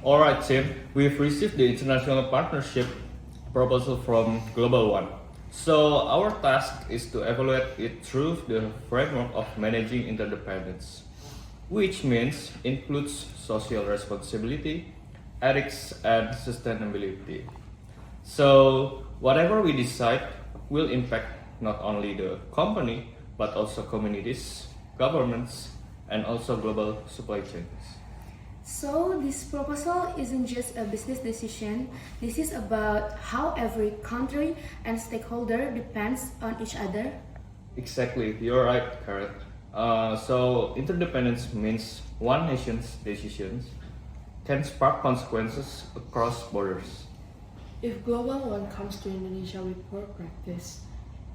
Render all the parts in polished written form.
Alright, Tim, we've received the international partnership proposal from Global One. So, our task is to evaluate it through the framework of managing interdependence, which means includes social responsibility, ethics, and sustainability. So, whatever we decide will impact not only the company but also communities, governments, and also global supply chains. So, this proposal isn't just a business decision, this is about how every country and stakeholder depends on each other. Exactly, you're right, Karen. So, interdependence means one nation's decisions can spark consequences across borders. If Global One comes to Indonesia with poor practice,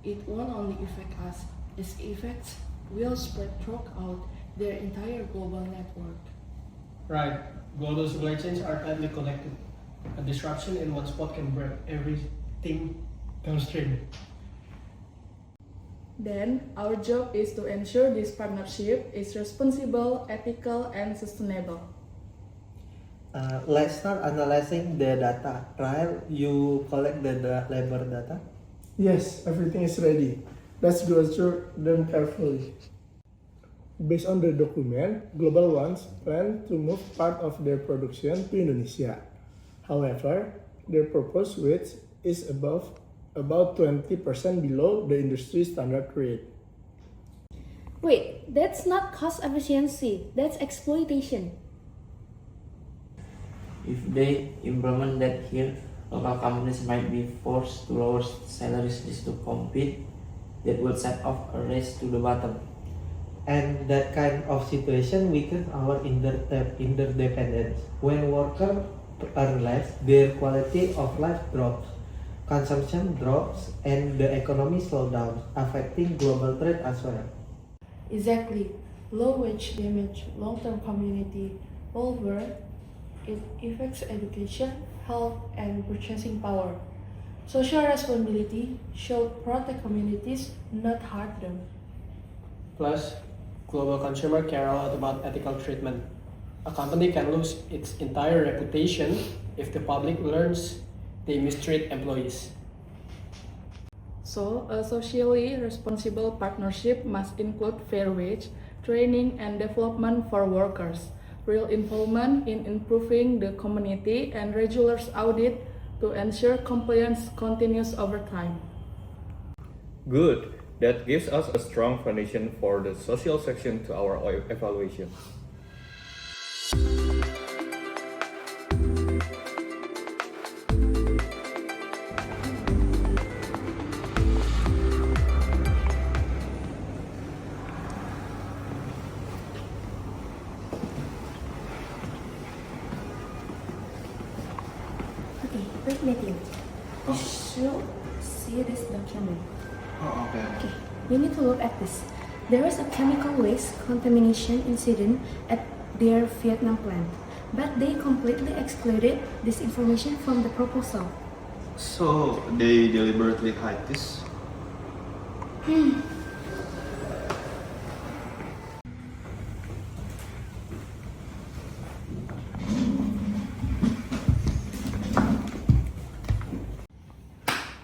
it won't only affect us, its effects will spread throughout their entire global network. Right. Global supply chains are tightly connected. A disruption in one spot can break everything downstream. Then, our job is to ensure this partnership is responsible, ethical, and sustainable. Let's start analyzing the data. Trial, you collect the labor data. Yes, everything is ready. Let's go through them carefully. Based on the document, Global One's plan to move part of their production to Indonesia. However, their proposed wage is about 20% below the industry standard rate. Wait, that's not cost efficiency, that's exploitation. If they implement that here, local companies might be forced to lower salaries just to compete. That would set off a race to the bottom. And that kind of situation weakens our interdependence. When workers earn less, their quality of life drops, consumption drops, and the economy slows down, affecting global trade as well. Exactly. Low wage damage long-term community welfare. It affects education, health, and purchasing power. Social responsibility should protect communities, not hurt them. Plus, global consumer care a lot about ethical treatment. A company can lose its entire reputation if the public learns they mistreat employees. So, a socially responsible partnership must include fair wage, training, and development for workers, real involvement in improving the community, and regular audit to ensure compliance continues over time. Good. That gives us a strong foundation for the social section to our evaluation. Okay, wait, Matthew. You should see this document. Oh, okay. Okay, you need to look at this. There was a chemical waste contamination incident at their Vietnam plant, but they completely excluded this information from the proposal. So they deliberately hide this?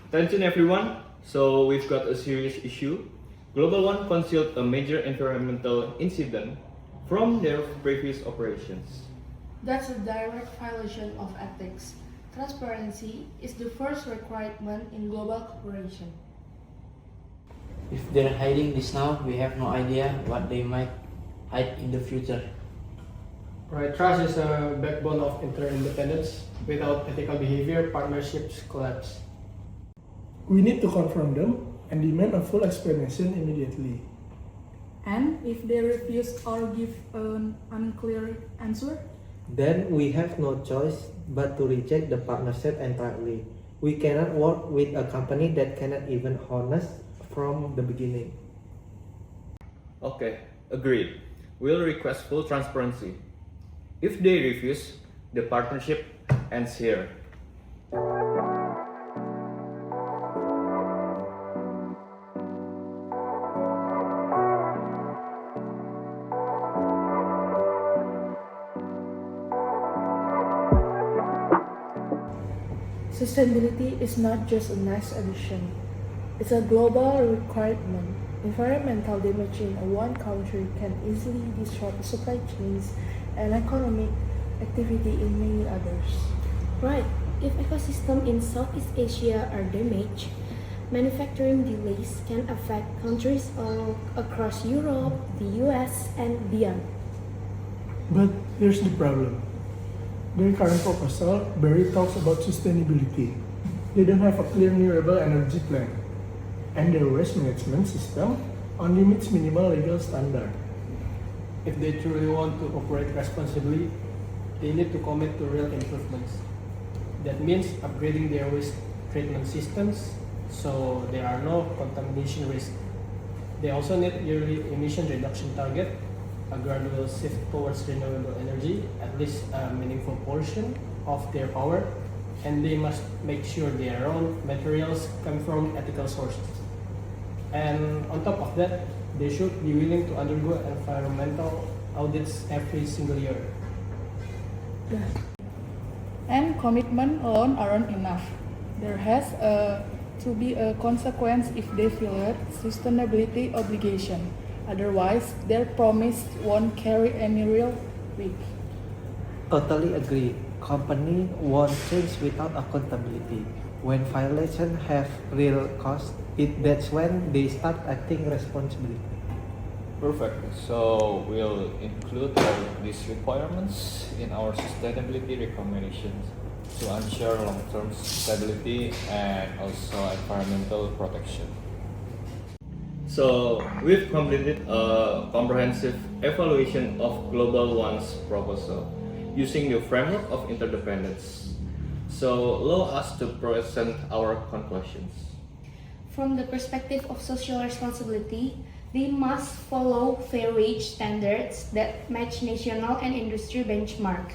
Attention everyone, so we've got a serious issue. Global One concealed a major environmental incident from their previous operations. That's a direct violation of ethics. Transparency is the first requirement in global cooperation. If they're hiding this now, we have no idea what they might hide in the future. Right, trust is a backbone of interdependence. Without ethical behavior, partnerships collapse. We need to confront them and demand a full explanation immediately. And if they refuse or give an unclear answer, Then we have no choice but to reject the partnership entirely. We cannot work with a company that cannot even honest from the beginning. Okay, agreed. We'll request full transparency. If they refuse, the partnership ends here. Sustainability is not just a nice addition, it's a global requirement. Environmental damage in one country can easily disrupt supply chains and economic activity in many others. Right. If ecosystems in Southeast Asia are damaged, manufacturing delays can affect countries all across Europe, the US, and beyond. But here's the problem. Their current proposal barely talks about sustainability. They don't have a clear renewable energy plan, and their waste management system only meets minimal legal standard. If they truly want to operate responsibly, they need to commit to real improvements. That means upgrading their waste treatment systems so there are no contamination risks. They also need yearly emission reduction target, a gradual shift towards renewable energy, at least a meaningful portion of their power, and they must make sure their raw materials come from ethical sources. And on top of that, they should be willing to undergo environmental audits every single year. And commitment alone aren't enough. There has to be a consequence if they violate sustainability obligation. Otherwise, their promise won't carry any real weight. Totally agree. Company won't change without accountability. When violations have real cost, that's when they start acting responsibly. Perfect. So we'll include all these requirements in our sustainability recommendations to ensure long-term stability and also environmental protection. So we've completed a comprehensive evaluation of Global One's proposal using the framework of interdependence. So allow us to present our conclusions. From the perspective of social responsibility, they must follow fair wage standards that match national and industry benchmark.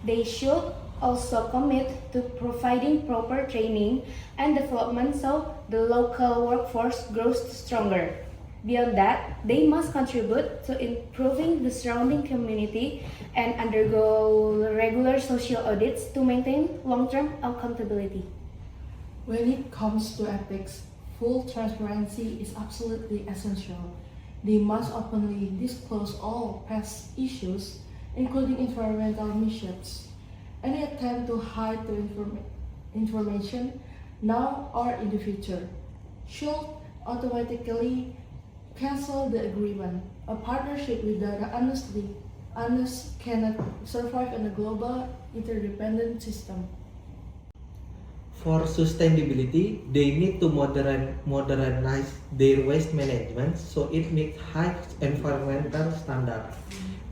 They should also commit to providing proper training and development so the local workforce grows stronger. Beyond that, they must contribute to improving the surrounding community and undergo regular social audits to maintain long-term accountability. When it comes to ethics, full transparency is absolutely essential. They must openly disclose all past issues, including environmental mishaps. Any attempt to hide the information, now or in the future, should automatically cancel the agreement. A partnership without honesty cannot survive in a global interdependent system. For sustainability, they need to modernize their waste management so it meets high environmental standards.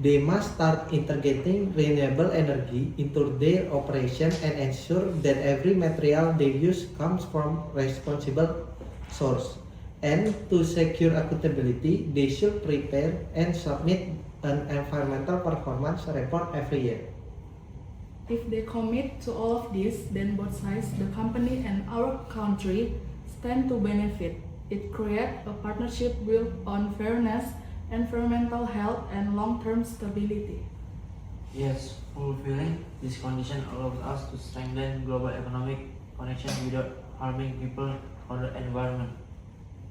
They must start integrating renewable energy into their operation and ensure that every material they use comes from responsible source. And to secure accountability, they should prepare and submit an environmental performance report every year. If they commit to all of this, then both sides, the company and our country, stand to benefit. It creates a partnership built on fairness, environmental health, and long-term stability. Yes, fulfilling this condition allows us to strengthen global economic connection without harming people or the environment.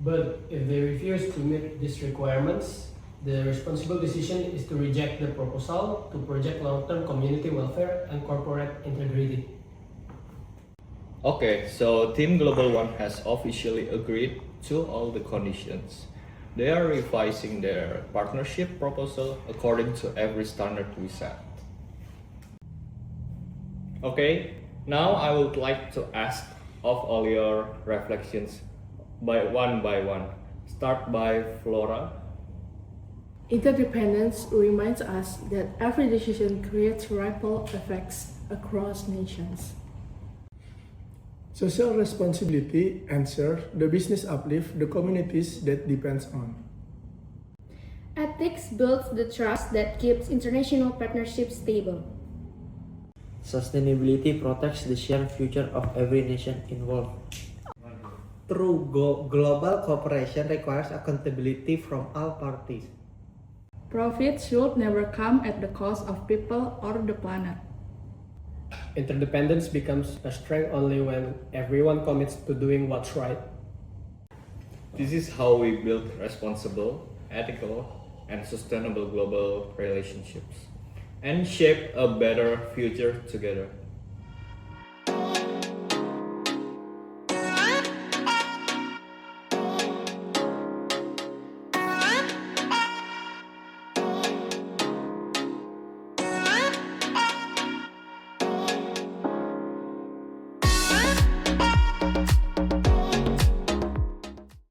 But if they refuse to meet these requirements, the responsible decision is to reject the proposal to project long-term community welfare and corporate integrity. Okay, so Team Global One has officially agreed to all the conditions. They are revising their partnership proposal according to every standard we set. Okay, now I would like to ask of all your reflections by one. Start by Flora. Interdependence reminds us that every decision creates ripple effects across nations. Social responsibility ensures the business uplift the communities that depends on. Ethics builds the trust that keeps international partnerships stable. Sustainability protects the shared future of every nation involved. True global cooperation requires accountability from all parties. Profit should never come at the cost of people or the planet. Interdependence becomes a strength only when everyone commits to doing what's right. This is how we build responsible, ethical, and sustainable global relationships and shape a better future together.